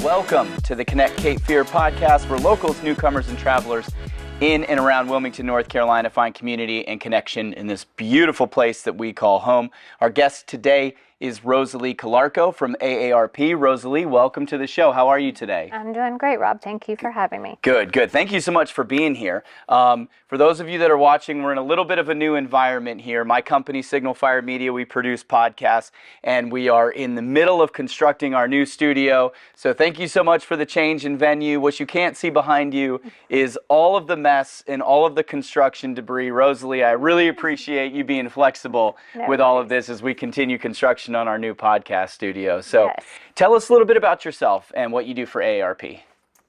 Welcome to the Connect Cape Fear podcast, where locals, newcomers, and travelers in and around Wilmington, North Carolina find community and connection in this beautiful place that we call home. Our guest today is Rosalie Calarco from AARP. Rosalie, welcome to the show. How are you today? I'm doing great, Rob. Thank you for having me. Good. Thank you so much for being here. For those of you that are watching, we're in a little bit of a new environment here. My company, Signal Fire Media, we produce podcasts, and we are in the middle of constructing our new studio. So thank you so much for the change in venue. What you can't see behind you is all of the mess and all of the construction debris. Rosalie, I really appreciate you being flexible with all of this as we continue construction on our new podcast studio. So Yes. Tell us a little bit about yourself and what you do for AARP.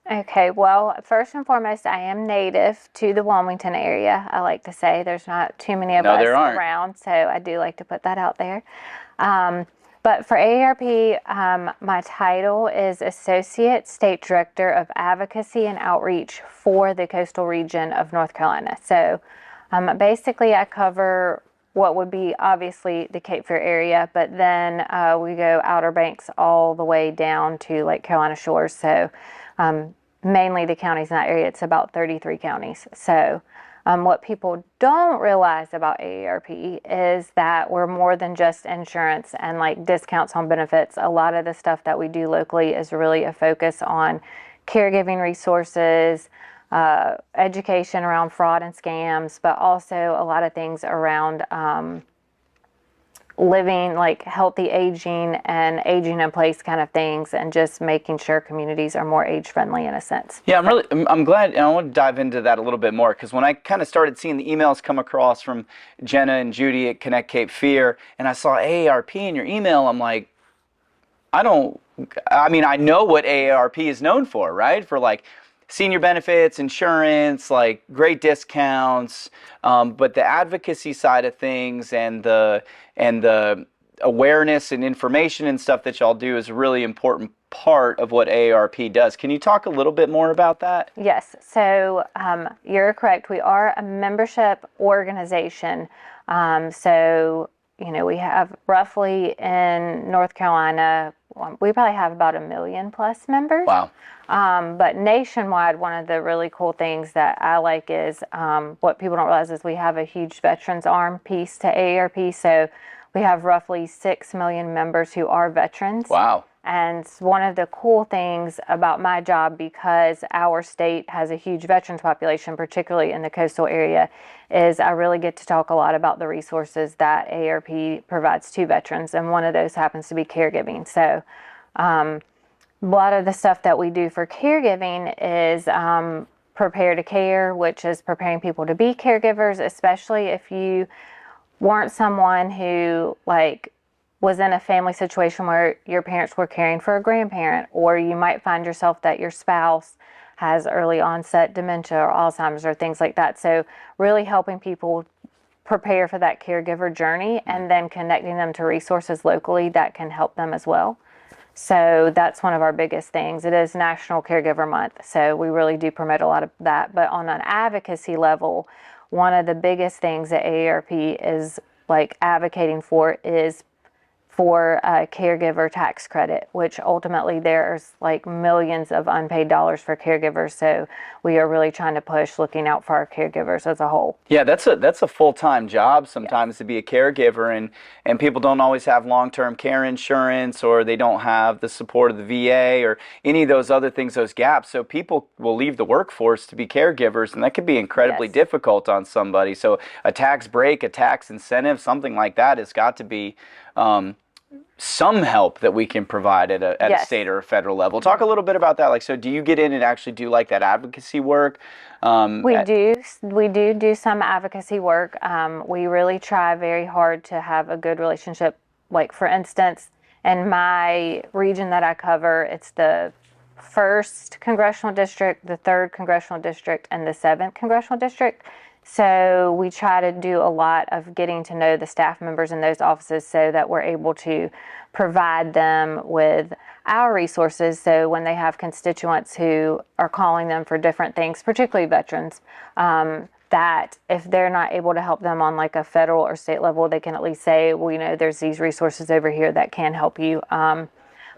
Okay, well, first and foremost, I am native to the Wilmington area. I like to say there's not too many of us around, so I do like to put that out there. But for AARP, my title is Associate State Director of Advocacy and Outreach for the coastal region of North Carolina. So basically I cover what would be obviously the Cape Fear area, but then we go Outer Banks all the way down to Lake Carolina shores. So mainly the counties in that area, it's about 33 counties. So what people don't realize about AARP is that we're more than just insurance and like discounts on benefits. A lot of the stuff that we do locally is really a focus on caregiving resources, education around fraud and scams, but also a lot of things around living, like healthy aging and aging in place kind of things, and just making sure communities are more age friendly in a sense. Yeah, I'm glad, and I want to dive into that a little bit more, because when I kind of started seeing the emails come across from Jenna and Judy at Connect Cape Fear, and I saw AARP in your email, I'm like, I know what AARP is known for, right? For like senior benefits, insurance, like great discounts, but the advocacy side of things and the awareness and information and stuff that y'all do is a really important part of what AARP does. Can you talk a little bit more about that? Yes. So you're correct. We are a membership organization. So we have roughly in North Carolina, we probably have about 1 million plus members. Wow. But nationwide, one of the really cool things that I like is what people don't realize is we have a huge veterans arm piece to AARP. So we have roughly 6 million members who are veterans. Wow. And one of the cool things about my job, because our state has a huge veterans population, particularly in the coastal area, is I really get to talk a lot about the resources that AARP provides to veterans. And one of those happens to be caregiving. So a lot of the stuff that we do for caregiving is prepare to care, which is preparing people to be caregivers, especially if you weren't someone who was in a family situation where your parents were caring for a grandparent, or you might find yourself that your spouse has early onset dementia or Alzheimer's or things like that. So really helping people prepare for that caregiver journey and then connecting them to resources locally that can help them as well. So that's one of our biggest things. It is National Caregiver Month, so we really do promote a lot of that. But on an advocacy level, one of the biggest things that AARP is advocating for is for a caregiver tax credit, which ultimately there's millions of unpaid dollars for caregivers. So we are really trying to push looking out for our caregivers as a whole. Yeah, that's a full-time job sometimes to be a caregiver, and people don't always have long-term care insurance, or they don't have the support of the VA or any of those other things, those gaps. So people will leave the workforce to be caregivers, and that could be incredibly difficult on somebody. So a tax break, a tax incentive, something like that has got to be some help that we can provide at a state or a federal level. Talk a little bit about that. So do you get in and actually do that advocacy work? We do some advocacy work. We really try very hard to have a good relationship. For instance, in my region that I cover, it's the 1st Congressional District, the 3rd Congressional District, and the 7th Congressional District. So we try to do a lot of getting to know the staff members in those offices so that we're able to provide them with our resources. So when they have constituents who are calling them for different things, particularly veterans, that if they're not able to help them on a federal or state level, they can at least say, well, there's these resources over here that can help you.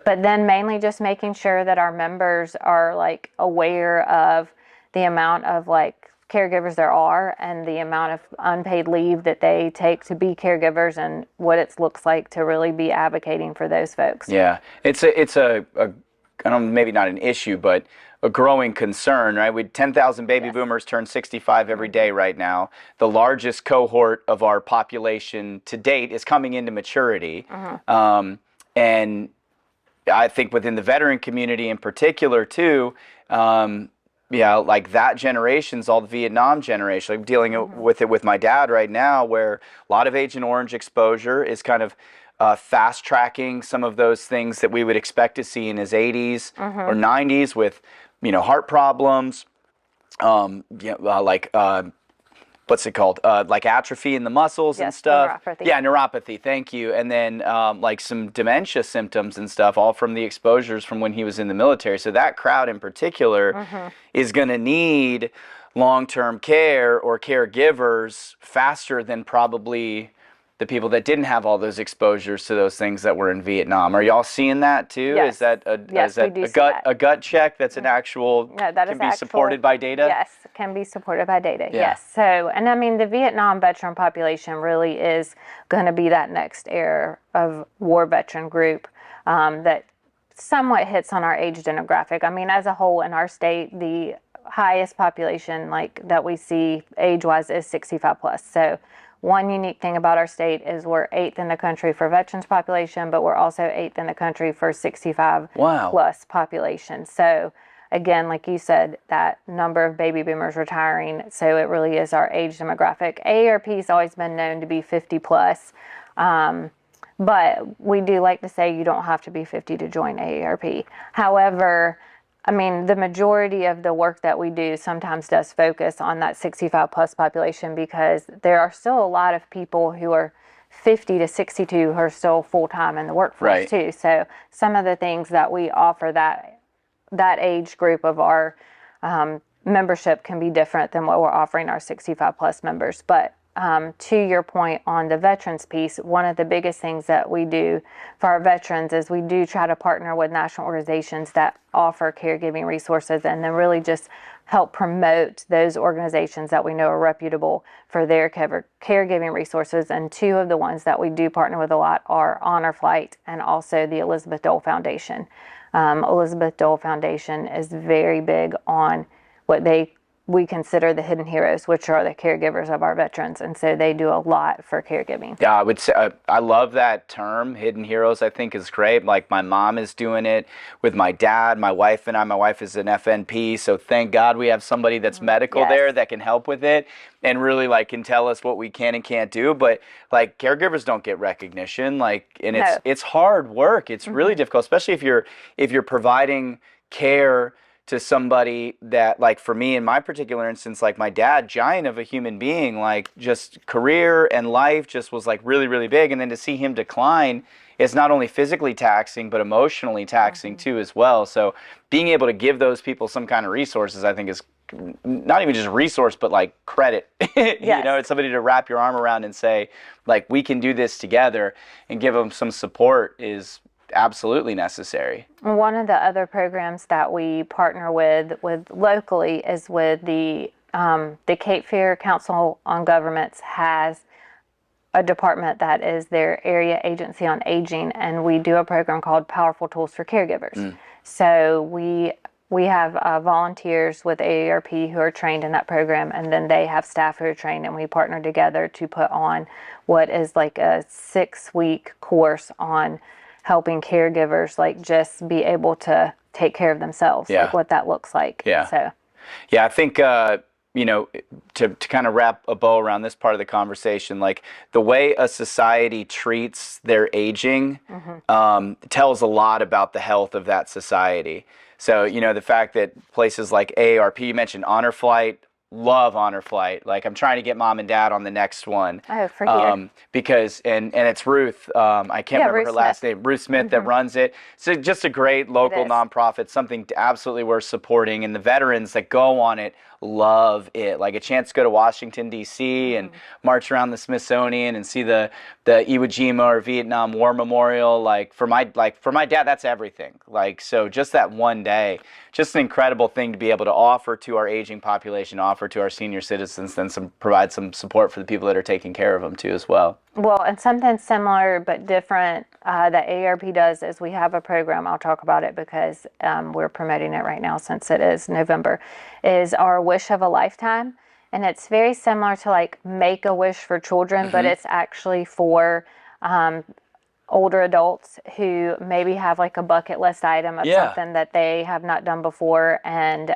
But then mainly just making sure that our members are like aware of the amount of like caregivers there are and the amount of unpaid leave that they take to be caregivers and what it looks like to really be advocating for those folks. Yeah, it's a I don't, maybe not an issue, but a growing concern, right? We 10,000 baby boomers turn 65 every day right now. The largest cohort of our population to date is coming into maturity. And I think within the veteran community in particular too, yeah, like that generation's all the Vietnam generation. I'm dealing with it with my dad right now, where a lot of Agent Orange exposure is kind of fast tracking some of those things that we would expect to see in his 80s or 90s with, heart problems, what's it called? Like atrophy in the muscles and stuff. Neuropathy. Yeah, neuropathy. Thank you. And then like some dementia symptoms and stuff, all from the exposures from when he was in the military. So that crowd in particular is going to need long-term care or caregivers faster than probably the people that didn't have all those exposures to those things that were in Vietnam. Are y'all seeing that too? Yes. Is that a gut check that's an actual can be supported by data? Yes, can be supported by data. Yeah. Yes. So, and I mean the Vietnam veteran population really is going to be that next era of war veteran group that somewhat hits on our age demographic. I mean, as a whole in our state, the highest population like that we see age-wise is 65 plus. So one unique thing about our state is we're 8th in the country for veterans population, but we're also 8th in the country for 65 plus population. So again, like you said, that number of baby boomers retiring, so it really is our age demographic. AARP has always been known to be 50 plus, but we do like to say you don't have to be 50 to join AARP. However, I mean, the majority of the work that we do sometimes does focus on that 65 plus population because there are still a lot of people who are 50 to 62 who are still full-time in the workforce too. So some of the things that we offer that age group of our membership can be different than what we're offering our 65 plus members. But to your point on the veterans piece, one of the biggest things that we do for our veterans is we do try to partner with national organizations that offer caregiving resources and then really just help promote those organizations that we know are reputable for their caregiving resources. And two of the ones that we do partner with a lot are Honor Flight and also the Elizabeth Dole Foundation. Elizabeth Dole Foundation is very big on what we consider the hidden heroes, which are the caregivers of our veterans. And so they do a lot for caregiving. Yeah, I would say, I love that term, hidden heroes. I think is great. Like my mom is doing it with my dad, my wife and I. My wife is an FNP, so thank God we have somebody that's medical there that can help with it and really like can tell us what we can and can't do. But like caregivers don't get recognition. And it's hard work. It's really difficult, especially if you're providing care to somebody that, like for me in my particular instance, like my dad, giant of a human being, like just career and life just was like really, really big. And then to see him decline is not only physically taxing, but emotionally taxing too as well. So being able to give those people some kind of resources, I think is not even just resource, but like credit. It's somebody to wrap your arm around and say, like, we can do this together and give them some support is absolutely necessary. One of the other programs that we partner with locally is with the Cape Fear Council on Governments has a department that is their area agency on aging, and we do a program called Powerful Tools for Caregivers. So we have volunteers with AARP who are trained in that program, and then they have staff who are trained, and we partner together to put on what is like a 6-week course on helping caregivers like just be able to take care of themselves, like what that looks like. I think to kind of wrap a bow around this part of the conversation, like the way a society treats their aging tells a lot about the health of that society. So the fact that places like AARP, you mentioned Honor Flight, love Honor Flight. Like, I'm trying to get mom and dad on the next one. Oh, for here. Because, and it's Ruth, I can't remember Ruth her last Smith. name, Ruth Smith, that runs it. So just a great local is. nonprofit, something absolutely worth supporting. And the veterans that go on it love it. Like, a chance to go to Washington, D.C. and march around the Smithsonian and see the Iwo Jima or Vietnam War Memorial. Like, for my dad, that's everything. Like, so just that one day, just an incredible thing to be able to offer to our aging population, offer to our senior citizens, then provide some support for the people that are taking care of them too as well. Well, and something similar but different that AARP does is we have a program, I'll talk about it because we're promoting it right now since it is November, is our Wish of a Lifetime. And it's very similar to like Make-A-Wish for children, but it's actually for older adults who maybe have like a bucket list item of something that they have not done before, and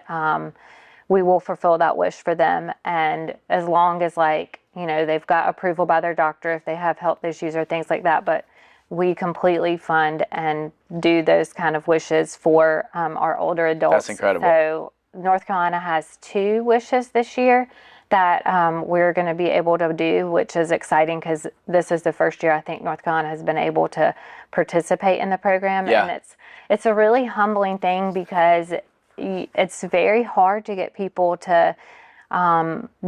we will fulfill that wish for them. And as long as, like, you know, they've got approval by their doctor if they have health issues or things like that, but we completely fund and do those kind of wishes for our older adults. That's incredible. So North Carolina has 2 wishes this year that we're going to be able to do, which is exciting because this is the first year I think North Carolina has been able to participate in the program. And it's a really humbling thing because it's very hard to get people to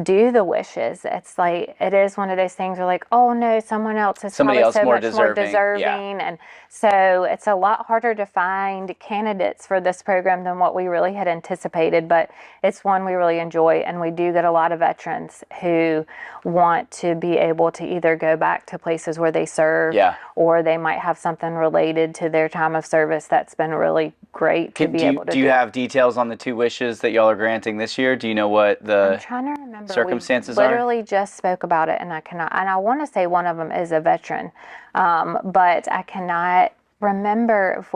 do the wishes. It's like, it is one of those things where like, oh no, someone else is Somebody else so more much deserving. more deserving. And so it's a lot harder to find candidates for this program than what we really had anticipated, but it's one we really enjoy. And we do get a lot of veterans who want to be able to either go back to places where they serve, or they might have something related to their time of service that's been really great to be able to do. Do you have details on the 2 wishes that y'all are granting this year? Do you know what the I'm trying to remember. circumstances we are? literally just spoke about it, and I cannot. And I want to say one of them is a veteran, but I cannot remember if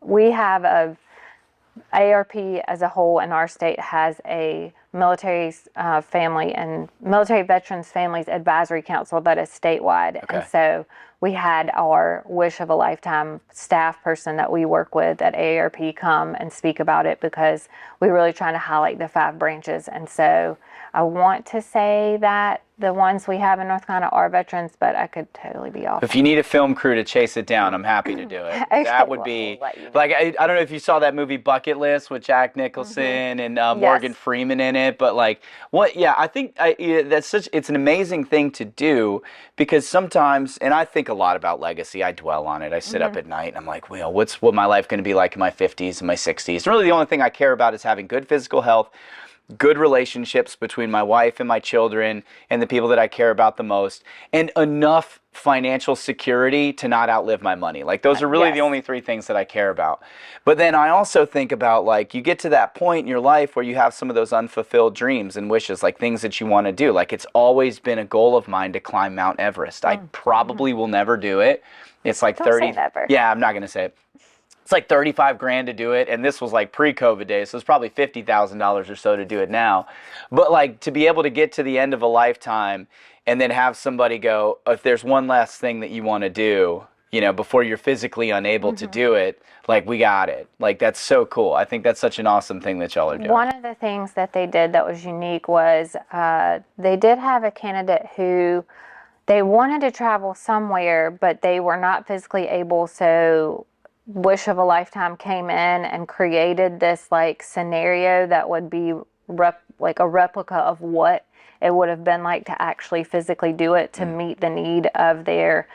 we have a AARP as a whole in our state has a military family and military veterans families advisory council that is statewide. Okay. And so we had our Wish of a Lifetime staff person that we work with at AARP come and speak about it because we're really trying to highlight the 5 branches. And so I want to say that the ones we have in North Carolina are veterans, but I could totally be off. If you need a film crew to chase it down, I'm happy to do it. Okay, That would be, we'll let you know. like, I don't know if you saw that movie Bucket List with Jack Nicholson and Morgan Freeman in it, but like, I think it's an amazing thing to do because sometimes, and I think a lot about legacy, I dwell on it, I sit up at night and I'm like, well, what's my life going to be like in my 50s and my 60s? And really the only thing I care about is having good physical health, good relationships between my wife and my children and the people that I care about the most, and enough financial security to not outlive my money. Like, those are really the only 3 things that I care about. But then I also think about, like, you get to that point in your life where you have some of those unfulfilled dreams and wishes, like things that you want to do. Like, it's always been a goal of mine to climb Mount Everest. I probably will never do it. It's like Don't 30. say never. Yeah, I'm not going to say it. It's like $35,000 to do it, and this was like pre-COVID days, so it's probably $50,000 or so to do it now. But like, to be able to get to the end of a lifetime and then have somebody go, if there's one last thing that you want to do, you know, before you're physically unable to do it, like, we got it. Like, that's so cool. I think that's such an awesome thing that y'all are doing. One of the things that they did that was unique was they did have a candidate who they wanted to travel somewhere, but they were not physically able, so Wish of a Lifetime came in and created this like scenario that would be like a replica of what it would have been like to actually physically do it to meet the need of their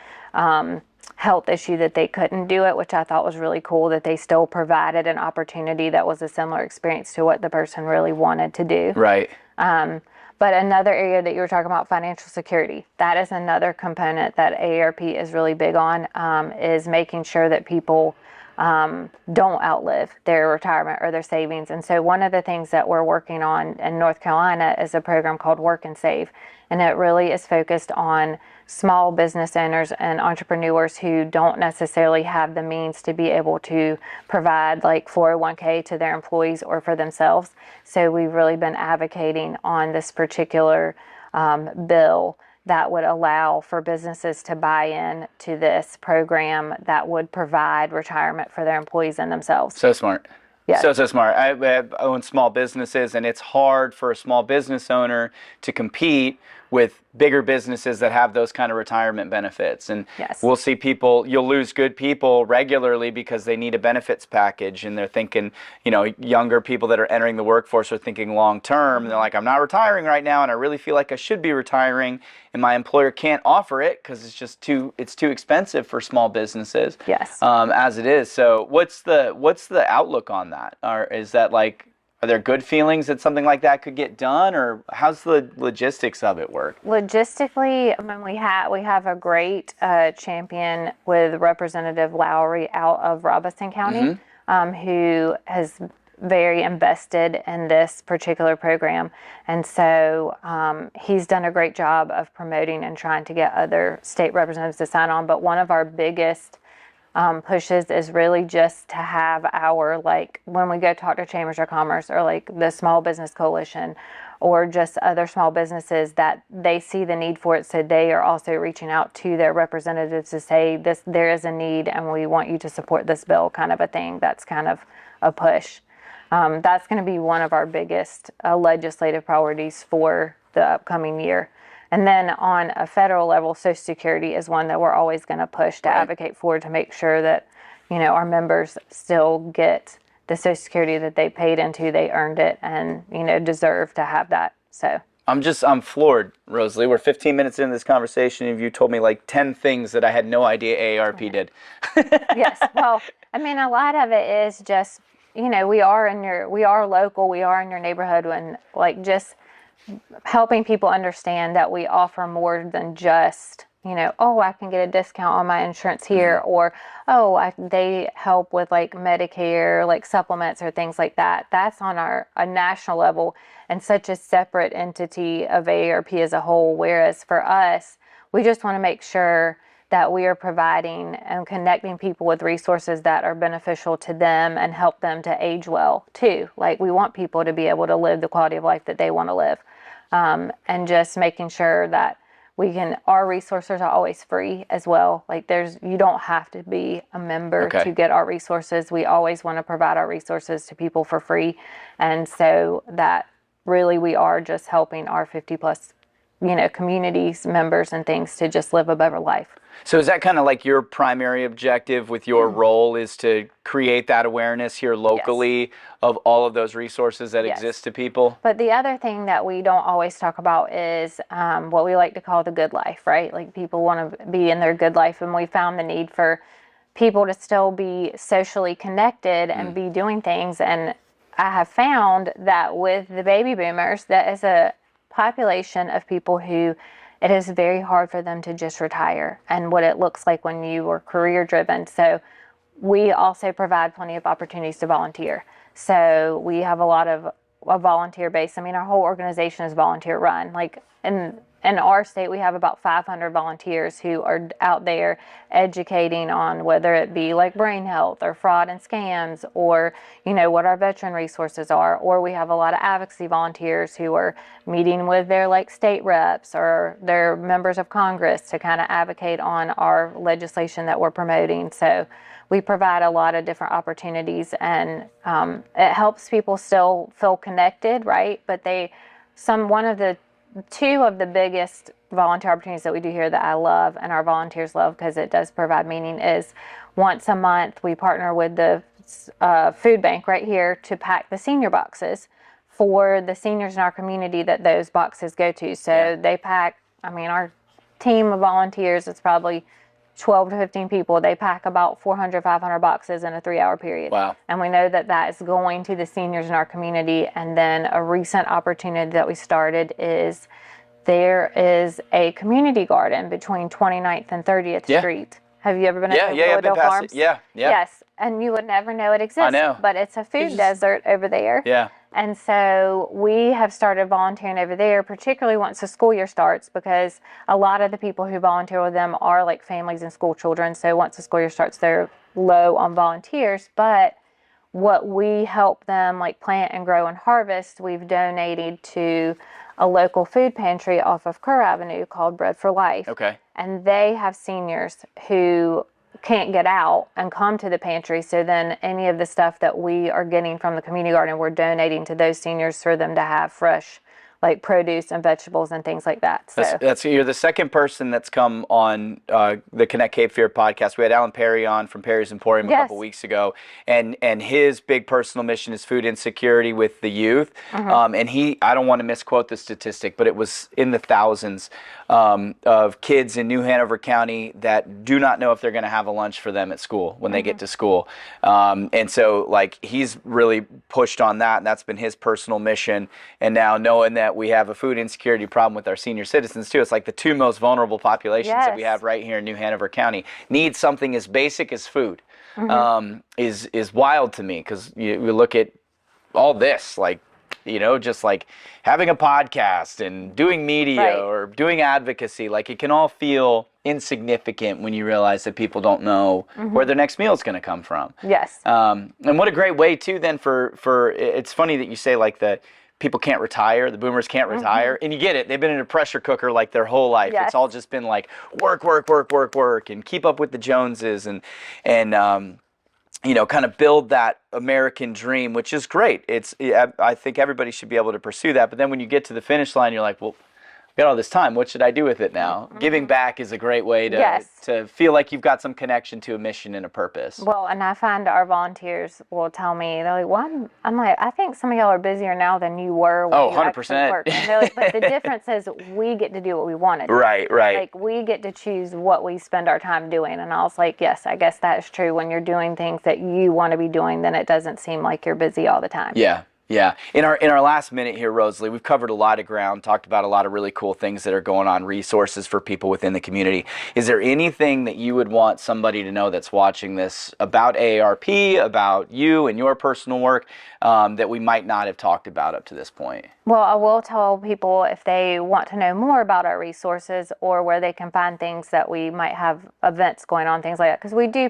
health issue that they couldn't do it, which I thought was really cool that they still provided an opportunity that was a similar experience to what the person really wanted to do. Right. But another area that you were talking about, financial security, that is another component that AARP is really big on, is making sure that people don't outlive their retirement or their savings. And so one of the things that we're working on in North Carolina is a program called Work and Save. And it really is focused on small business owners and entrepreneurs who don't necessarily have the means to be able to provide like 401k to their employees or for themselves. So we've really been advocating on this particular bill that would allow for businesses to buy in to this program that would provide retirement for their employees and themselves. So smart. Yes. So smart. I own small businesses, and it's hard for a small business owner to compete with bigger businesses that have those kind of retirement benefits. And Yes. we'll see people, you'll lose good people regularly because they need a benefits package, and they're thinking, younger people that are entering the workforce are thinking long term, and they're like, I'm not retiring right now, and I really feel like I should be retiring, and my employer can't offer it because it's too expensive for small businesses. Yes. As it is. So what's the outlook on that? Or is that like, are there good feelings that something like that could get done, or how's the logistics of it work? Logistically, I mean, we have a great champion with Representative Lowry out of Robeson County, who has very invested in this particular program, and so he's done a great job of promoting and trying to get other state representatives to sign on. But one of our biggest pushes is really just to have our, like, when we go talk to Chambers of Commerce or like the Small Business Coalition or just other small businesses, that they see the need for it, so they are also reaching out to their representatives to say there is a need and we want you to support this bill, kind of a thing. That's kind of a push. That's going to be one of our biggest legislative priorities for the upcoming year. And then on a federal level, Social Security is one that we're always going to push to advocate for, to make sure that, our members still get the Social Security that they paid into, they earned it, and, deserve to have that. So I'm floored, Rosalie. We're 15 minutes into this conversation, and you told me like 10 things that I had no idea AARP did. yes. Well, I mean, a lot of it is just, we are local, we are in your neighborhood, and like just helping people understand that we offer more than just, I can get a discount on my insurance here, or, they help with like Medicare, like supplements or things like that. That's on a national level and such a separate entity of AARP as a whole. Whereas for us, we just want to make sure that we are providing and connecting people with resources that are beneficial to them and help them to age well too. Like, we want people to be able to live the quality of life that they want to live. And just making sure that our resources are always free as well. Like, you don't have to be a member to get our resources. We always want to provide our resources to people for free. And so that really we are just helping our 50 plus, communities, members and things to just live a better life. So is that kind of like your primary objective with your role, is to create that awareness here locally of all of those resources that exist to people? But the other thing that we don't always talk about is what we like to call the good life, right? Like, people want to be in their good life, and we found the need for people to still be socially connected and be doing things. And I have found that with the baby boomers, that is a population of people who it is very hard for them to just retire, and what it looks like when you are career driven. So we also provide plenty of opportunities to volunteer. So we have a lot of a volunteer base. I mean, our whole organization is volunteer run. Like, in our state, we have about 500 volunteers who are out there educating on whether it be like brain health or fraud and scams, or, what our veteran resources are. Or we have a lot of advocacy volunteers who are meeting with their like state reps or their members of Congress to kind of advocate on our legislation that we're promoting. So we provide a lot of different opportunities, and it helps people still feel connected, right? But two of the biggest volunteer opportunities that we do here that I love and our volunteers love, because it does provide meaning, is once a month we partner with the food bank right here to pack the senior boxes for the seniors in our community that those boxes go to. So they pack, our team of volunteers, it's probably 12 to 15 people. They pack about 400, 500 boxes in a 3-hour period. Wow. And we know that is going to the seniors in our community. And then a recent opportunity that we started is there is a community garden between 29th and 30th Street. Have you ever been at the Rosalie Farms? Yeah. Yes. And you would never know it exists. I know. But it's a food desert over there. Yeah. And so we have started volunteering over there, particularly once the school year starts, because a lot of the people who volunteer with them are like families and school children. So once the school year starts, they're low on volunteers. But what we help them like plant and grow and harvest, we've donated to a local food pantry off of Kerr Avenue called Bread for Life. Okay. And they have seniors who can't get out and come to the pantry. So then any of the stuff that we are getting from the community garden, we're donating to those seniors for them to have fresh, like produce and vegetables and things like that. So You're the second person that's come on the Connect Cape Fear podcast. We had Alan Perry on from Perry's Emporium a couple weeks ago, and his big personal mission is food insecurity with the youth. And I don't want to misquote the statistic, but it was in the thousands of kids in New Hanover County that do not know if they're going to have a lunch for them at school when they get to school. And so like he's really pushed on that, and that's been his personal mission. And now knowing that we have a food insecurity problem with our senior citizens too. It's like the two most vulnerable populations that we have right here in New Hanover County need something as basic as food. Is wild to me, because you look at all this, like, just like having a podcast and doing media or doing advocacy, like it can all feel insignificant when you realize that people don't know where their next meal is going to come from. Yes. And what a great way too then for it's funny that you say like people can't retire, the boomers can't retire, and you get it. They've been in a pressure cooker like their whole life. It's all just been like work, and keep up with the Joneses, and kind of build that American dream, which is great. I think everybody should be able to pursue that. But then when you get to the finish line, you're like, well, I've got all this time. What should I do with it now? Giving back is a great way to feel like you've got some connection to a mission and a purpose. Well, and I find our volunteers will tell me, they're like, well, I'm like, I think some of y'all are busier now than you were when you 100%. worked. And they're like, but the difference is we get to do what we want to do. Right. Like, we get to choose what we spend our time doing. And I was like, yes, I guess that is true. When you're doing things that you want to be doing, then it doesn't seem like you're busy all the time. Yeah. Yeah. In our last minute here, Rosalie, we've covered a lot of ground, talked about a lot of really cool things that are going on, resources for people within the community. Is there anything that you would want somebody to know that's watching this about AARP, about you and your personal work, that we might not have talked about up to this point? Well, I will tell people if they want to know more about our resources or where they can find things that we might have events going on, things like that, because we do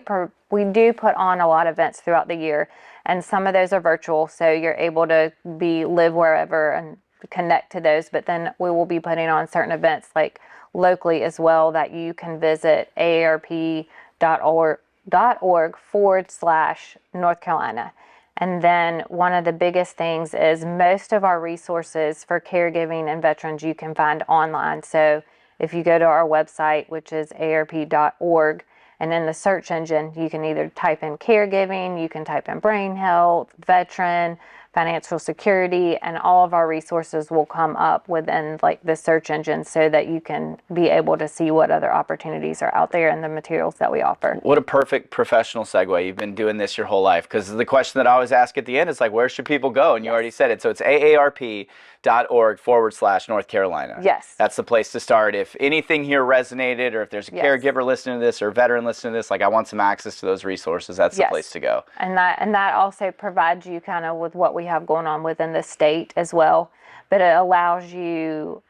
put on a lot of events throughout the year, and some of those are virtual, so you're able to live wherever and connect to those. But then we will be putting on certain events like locally as well that you can visit aarp.org/North Carolina. And then one of the biggest things is most of our resources for caregiving and veterans you can find online. So if you go to our website, which is aarp.org, and in the search engine, you can either type in caregiving, you can type in brain health, veteran, financial security, and all of our resources will come up within like the search engine so that you can be able to see what other opportunities are out there and the materials that we offer. What a perfect professional segue. You've been doing this your whole life, because the question that I always ask at the end is like, where should people go? And you already said it. So it's aarp.org/North Carolina. Yes. That's the place to start. If anything here resonated, or if there's a caregiver listening to this or a veteran listening to this, like I want some access to those resources, that's the place to go. And that also provides you kind of with what we have going on within the state as well. But it allows you,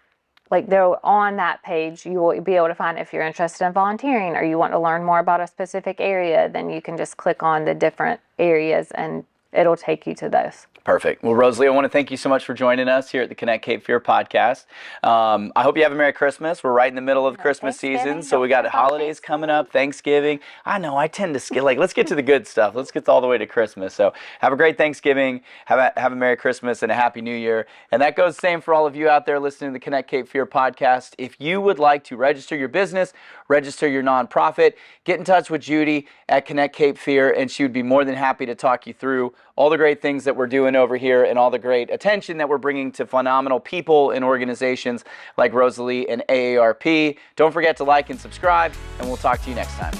like though on that page, you will be able to find if you're interested in volunteering or you want to learn more about a specific area, then you can just click on the different areas and it'll take you to those. Perfect. Well, Rosalie, I want to thank you so much for joining us here at the Connect Cape Fear podcast. I hope you have a Merry Christmas. We're right in the middle of Christmas season, so we got holidays coming up, Thanksgiving. I know, I tend to skip, let's get to the good stuff. Let's get all the way to Christmas. So have a great Thanksgiving, have a Merry Christmas, and a Happy New Year. And that goes the same for all of you out there listening to the Connect Cape Fear podcast. If you would like to register your business, register your nonprofit, get in touch with Judy at Connect Cape Fear, and she would be more than happy to talk you through all the great things that we're doing over here and all the great attention that we're bringing to phenomenal people and organizations like Rosalie and AARP. Don't forget to like and subscribe, and we'll talk to you next time.